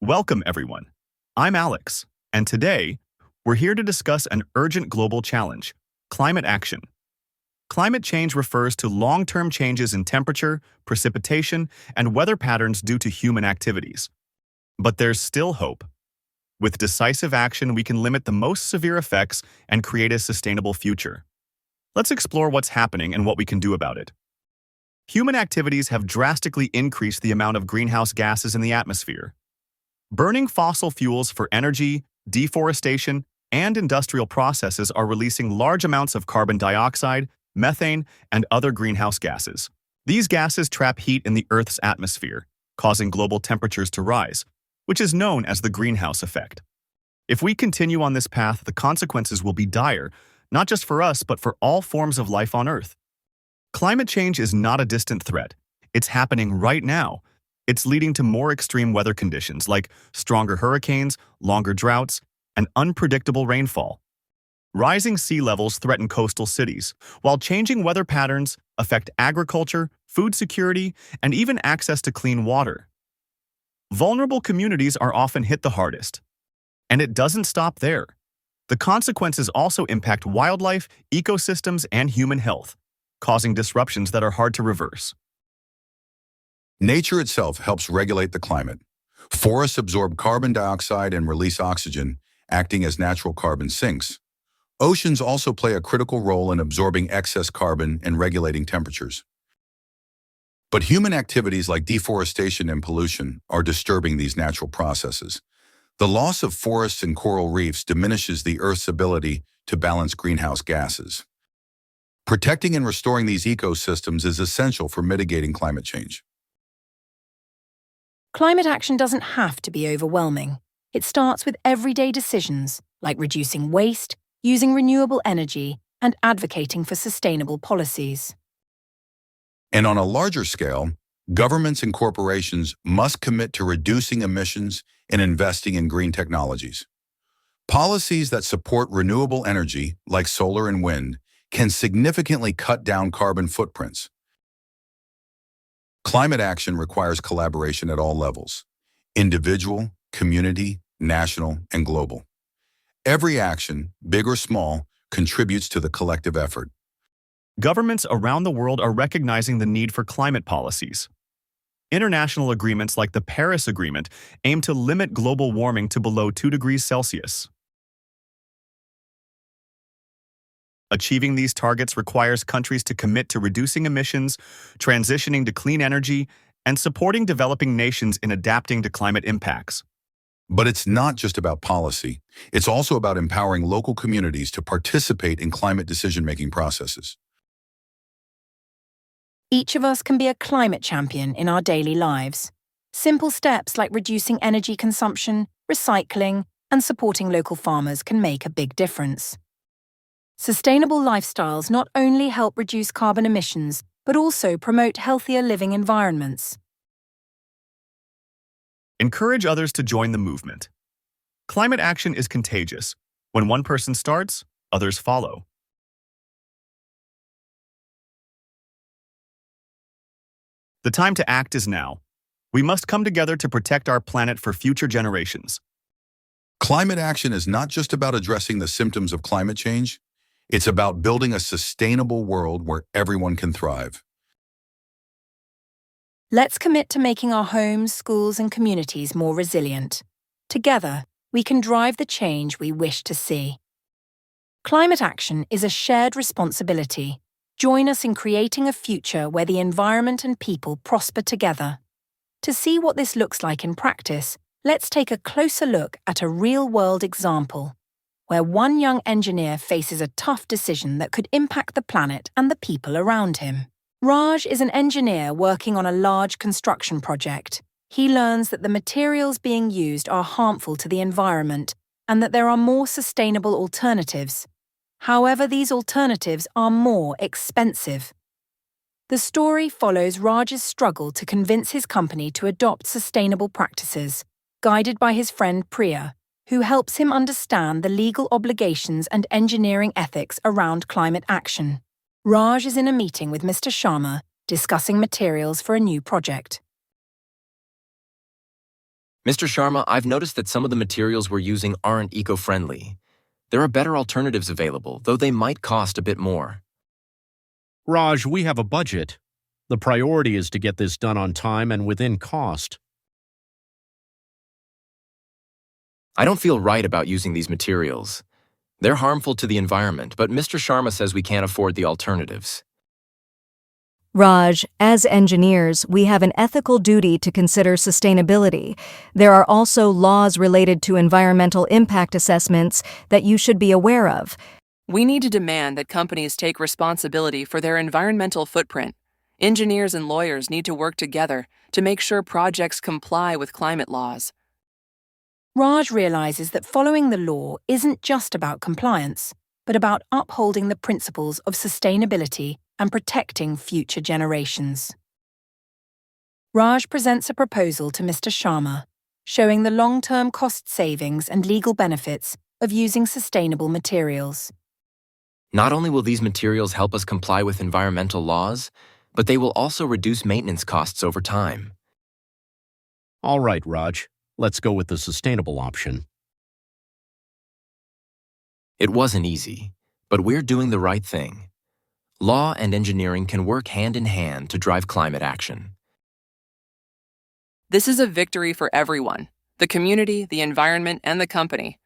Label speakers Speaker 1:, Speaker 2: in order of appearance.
Speaker 1: Welcome, everyone. I'm Alex, and today, we're here to discuss an urgent global challenge, climate action. Climate change refers to long-term changes in temperature, precipitation, and weather patterns due to human activities. But there's still hope. With decisive action, we can limit the most severe effects and create a sustainable future. Let's explore what's happening and what we can do about it. Human activities have drastically increased the amount of greenhouse gases in the atmosphere. Burning fossil fuels for energy, deforestation, and industrial processes are releasing large amounts of carbon dioxide, methane, and other greenhouse gases. These gases trap heat in the Earth's atmosphere, causing global temperatures to rise, which is known as the greenhouse effect. If we continue on this path, the consequences will be dire, not just for us, but for all forms of life on Earth. Climate change is not a distant threat. It's happening right now. It's leading to more extreme weather conditions like stronger hurricanes, longer droughts, and unpredictable rainfall. Rising sea levels threaten coastal cities, while changing weather patterns affect agriculture, food security, and even access to clean water. Vulnerable communities are often hit the hardest. And it doesn't stop there. The consequences also impact wildlife, ecosystems, and human health, causing disruptions that are hard to reverse.
Speaker 2: Nature itself helps regulate the climate. Forests absorb carbon dioxide and release oxygen, acting as natural carbon sinks. Oceans also play a critical role in absorbing excess carbon and regulating temperatures. But human activities like deforestation and pollution are disturbing these natural processes. The loss of forests and coral reefs diminishes the Earth's ability to balance greenhouse gases. Protecting and restoring these ecosystems is essential for mitigating climate change.
Speaker 3: Climate action doesn't have to be overwhelming. It starts with everyday decisions like reducing waste, using renewable energy, and advocating for sustainable policies.
Speaker 2: And on a larger scale, governments and corporations must commit to reducing emissions and investing in green technologies. Policies that support renewable energy, like solar and wind, can significantly cut down carbon footprints. Climate action requires collaboration at all levels: individual, community, national, and global. Every action, big or small, contributes to the collective effort.
Speaker 1: Governments around the world are recognizing the need for climate policies. International agreements like the Paris Agreement aim to limit global warming to below 2 degrees Celsius. Achieving these targets requires countries to commit to reducing emissions, transitioning to clean energy, and supporting developing nations in adapting to climate impacts.
Speaker 2: But it's not just about policy. It's also about empowering local communities to participate in climate decision-making processes.
Speaker 3: Each of us can be a climate champion in our daily lives. Simple steps like reducing energy consumption, recycling, and supporting local farmers can make a big difference. Sustainable lifestyles not only help reduce carbon emissions, but also promote healthier living environments.
Speaker 1: Encourage others to join the movement. Climate action is contagious. When one person starts, others follow. The time to act is now. We must come together to protect our planet for future generations.
Speaker 2: Climate action is not just about addressing the symptoms of climate change. It's about building a sustainable world where everyone can thrive.
Speaker 3: Let's commit to making our homes, schools, and communities more resilient. Together, we can drive the change we wish to see. Climate action is a shared responsibility. Join us in creating a future where the environment and people prosper together. To see what this looks like in practice, let's take a closer look at a real-world example, where one young engineer faces a tough decision that could impact the planet and the people around him. Raj is an engineer working on a large construction project. He learns that the materials being used are harmful to the environment and that there are more sustainable alternatives. However, these alternatives are more expensive. The story follows Raj's struggle to convince his company to adopt sustainable practices, guided by his friend Priya, who helps him understand the legal obligations and engineering ethics around climate action. Raj is in a meeting with Mr. Sharma discussing materials for a new project.
Speaker 4: Mr. Sharma, I've noticed that some of the materials we're using aren't eco-friendly. There are better alternatives available, though they might cost a bit more.
Speaker 5: Raj, we have a budget. The priority is to get this done on time and within cost.
Speaker 4: I don't feel right about using these materials. They're harmful to the environment, but Mr. Sharma says we can't afford the alternatives.
Speaker 6: Raj, as engineers, we have an ethical duty to consider sustainability. There are also laws related to environmental impact assessments that you should be aware of.
Speaker 7: We need to demand that companies take responsibility for their environmental footprint. Engineers and lawyers need to work together to make sure projects comply with climate laws.
Speaker 3: Raj realizes that following the law isn't just about compliance, but about upholding the principles of sustainability and protecting future generations. Raj presents a proposal to Mr. Sharma, showing the long-term cost savings and legal benefits of using sustainable materials.
Speaker 4: Not only will these materials help us comply with environmental laws, but they will also reduce maintenance costs over time.
Speaker 5: All right, Raj. Let's go with the sustainable option.
Speaker 4: It wasn't easy, but we're doing the right thing. Law and engineering can work hand in hand to drive climate action.
Speaker 7: This is a victory for everyone: the community, the environment, and the company.